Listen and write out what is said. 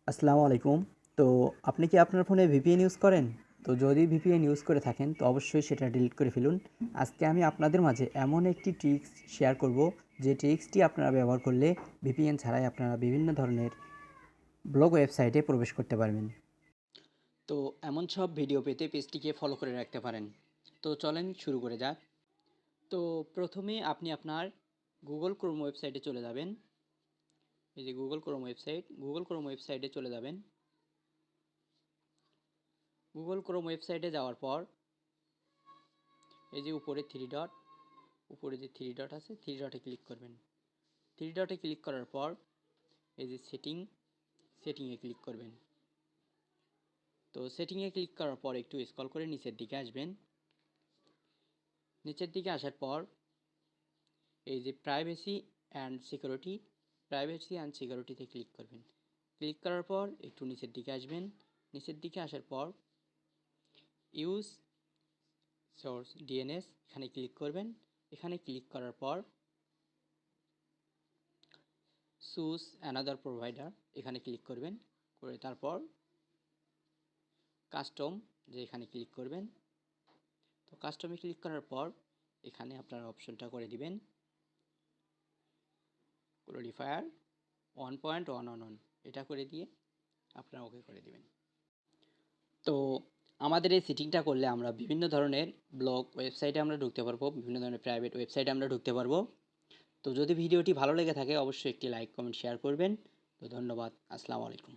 আসসালামু আলাইকুম। তো আপনি কি আপনার ফোনে ভিপিএন ইউজ করেন? তো যদি ভিপিএন ইউজ করে থাকেন তো অবশ্যই সেটা ডিলিট করে ফেলুন। আজকে আমি আপনাদের মাঝে এমন একটি ট্রিক্স শেয়ার করব যে ট্রিক্সটি আপনারা ব্যবহার করলে ভিপিএন ছাড়াই আপনারা বিভিন্ন ধরনের ব্লগ ওয়েবসাইটে প্রবেশ করতে পারবেন। তো এমন সব ভিডিও পেতে পেজটিকে ফলো করে রাখতে পারেন। তো চলেন শুরু করে যাক। তো প্রথমে আপনি আপনার গুগল ক্রোম ওয়েবসাইটে চলে যাবেন। এই যে গুগল ক্রোম ওয়েবসাইটে চলে যাবেন। গুগল ক্রোম ওয়েবসাইটে যাওয়ার পর এই যে উপরে যে থ্রি ডট আছে, থ্রি ডটে ক্লিক করবেন। থ্রি ডটে ক্লিক করার পর এই যে সেটিংয়ে ক্লিক করবেন। তো সেটিংয়ে ক্লিক করার পর একটু স্ক্রল করে নিচের দিকে আসবেন। নিচের দিকে আসার পর এই যে প্রাইভেসি অ্যান্ড সিকিউরিটিতে ক্লিক করবেন। ক্লিক করার পর একটু নিচের দিকে আসবেন। নিচের দিকে আসার পর ইউজ সোর্স ডিএনএস এখানে ক্লিক করবেন। এখানে ক্লিক করার পর চুজ অ্যানাদার প্রোভাইডার এখানে ক্লিক করবেন। করে তারপর কাস্টম যে এখানে ক্লিক করবেন। তো কাস্টমে ক্লিক করার পর এখানে আপনারা অপশনটা করে দিবেন ক্লোরিফায়ার 1.1 অন এটা করে দিয়ে আপনারা ওকে করে দিবেন। তো আমাদের এই সেটিংটা করলে আমরা বিভিন্ন ধরনের ব্লগ ওয়েবসাইটে আমরা ঢুকতে পারবো, বিভিন্ন ধরনের প্রাইভেট ওয়েবসাইটে আমরা ঢুকতে পারবো। তো যদি ভিডিওটি ভালো লেগে থাকে অবশ্যই একটি লাইক কমেন্ট শেয়ার করবেন। তো ধন্যবাদ। আসসালামু আলাইকুম।